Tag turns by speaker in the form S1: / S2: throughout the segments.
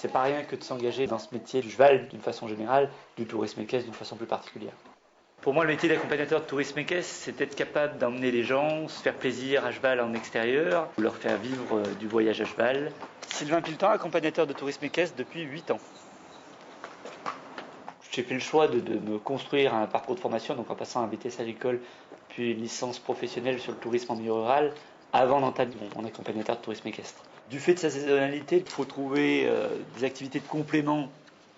S1: C'est pas rien que de s'engager dans ce métier du cheval d'une façon générale, du tourisme équestre d'une façon plus particulière. Pour moi, le métier d'accompagnateur de tourisme équestre, c'est être capable d'emmener les gens, se faire plaisir à cheval en extérieur, ou leur faire vivre du voyage à cheval. Sylvain Piltan, accompagnateur de tourisme équestre depuis 8 ans. J'ai fait le choix de me construire un parcours de formation, donc en passant un BTS agricole, puis une licence professionnelle sur le tourisme en milieu rural, avant d'entamer mon accompagnateur de tourisme équestre. Du fait de sa saisonnalité, il faut trouver des activités de complément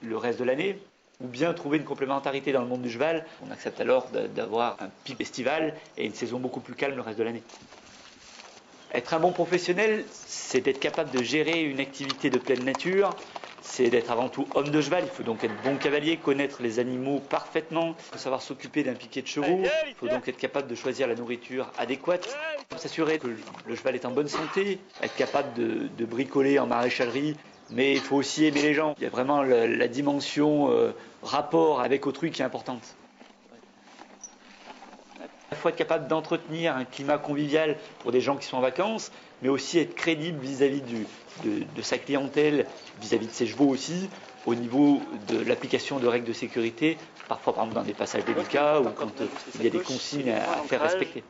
S1: le reste de l'année, ou bien trouver une complémentarité dans le monde du cheval. On accepte alors d'avoir un pic estival et une saison beaucoup plus calme le reste de l'année. Être un bon professionnel, c'est d'être capable de gérer une activité de pleine nature, c'est d'être avant tout homme de cheval, il faut donc être bon cavalier, connaître les animaux parfaitement, il faut savoir s'occuper d'un piquet de chevaux, il faut donc être capable de choisir la nourriture adéquate, s'assurer que le cheval est en bonne santé, être capable de bricoler en maréchalerie, mais il faut aussi aimer les gens. Il y a vraiment la dimension rapport avec autrui qui est importante. Il faut être capable d'entretenir un climat convivial pour des gens qui sont en vacances, mais aussi être crédible vis-à-vis de sa clientèle, vis-à-vis de ses chevaux aussi, au niveau de l'application de règles de sécurité, parfois par exemple dans des passages délicats ou quand il y a des consignes à faire respecter.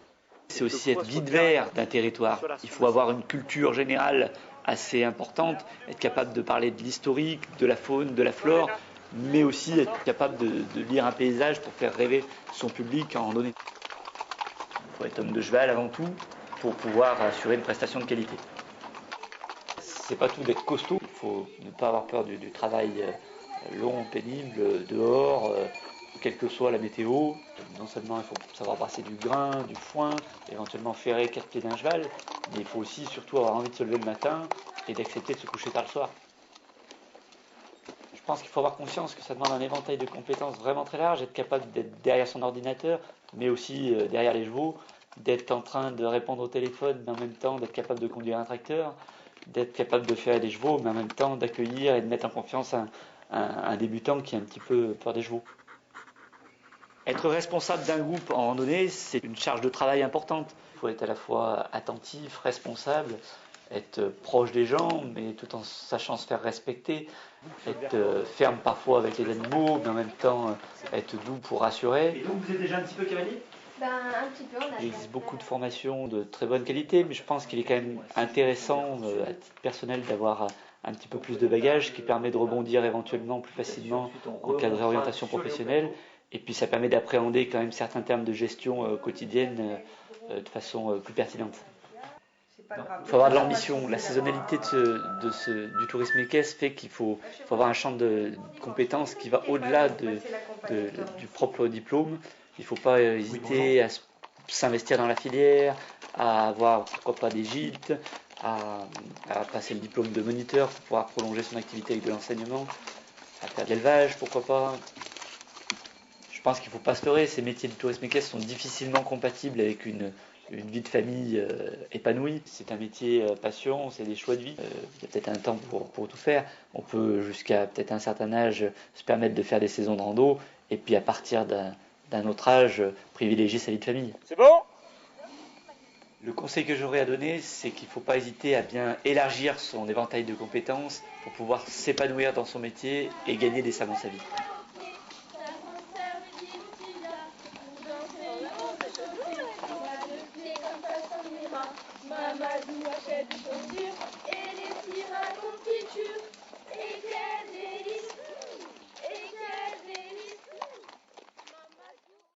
S1: C'est aussi être guide vert d'un territoire. Il faut avoir une culture générale assez importante, être capable de parler de l'historique, de la faune, de la flore, mais aussi être capable de lire un paysage pour faire rêver son public en randonnée. Il faut être homme de cheval avant tout pour pouvoir assurer une prestation de qualité. C'est pas tout d'être costaud, il faut ne pas avoir peur du travail long, pénible, dehors, quelle que soit la météo. Non seulement il faut savoir brasser du grain, du foin, éventuellement ferrer 4 pieds d'un cheval, mais il faut aussi surtout avoir envie de se lever le matin et d'accepter de se coucher tard le soir. Je pense qu'il faut avoir conscience que ça demande un éventail de compétences vraiment très large, être capable d'être derrière son ordinateur, mais aussi derrière les chevaux, d'être en train de répondre au téléphone, mais en même temps d'être capable de conduire un tracteur, d'être capable de faire des chevaux, mais en même temps d'accueillir et de mettre en confiance un débutant qui a un petit peu peur des chevaux. Être responsable d'un groupe en randonnée, c'est une charge de travail importante. Il faut être à la fois attentif, responsable, être proche des gens, mais tout en sachant se faire respecter, être ferme parfois avec les animaux, mais en même temps être doux pour rassurer. Et donc vous êtes déjà un petit peu cavalier ?
S2: Un petit peu,
S1: Il existe beaucoup de formations de très bonne qualité, mais je pense qu'il est quand même intéressant, à titre personnel, d'avoir un petit peu plus de bagages, qui permet de rebondir éventuellement plus facilement en cas de réorientation professionnelle. Et puis ça permet d'appréhender quand même certains termes de gestion quotidienne de façon plus pertinente. Il faut avoir de l'ambition. La saisonnalité du tourisme équestre fait qu'il faut avoir un champ de compétences qui va au-delà du propre diplôme. Il ne faut pas hésiter à s'investir dans la filière, à avoir pourquoi pas des gîtes, à passer le diplôme de moniteur pour pouvoir prolonger son activité avec de l'enseignement, à faire de l'élevage, pourquoi pas. Je pense qu'il ne faut pas se leurrer, ces métiers du tourisme équestre sont difficilement compatibles avec une vie de famille épanouie. C'est un métier passion, c'est des choix de vie. Il y a peut-être un temps pour tout faire. On peut jusqu'à peut-être un certain âge se permettre de faire des saisons de rando et puis à partir d'un autre âge privilégier sa vie de famille.
S3: C'est bon ?
S1: Le conseil que j'aurais à donner, c'est qu'il ne faut pas hésiter à bien élargir son éventail de compétences pour pouvoir s'épanouir dans son métier et gagner décemment sa vie.
S4: Mamadou achète du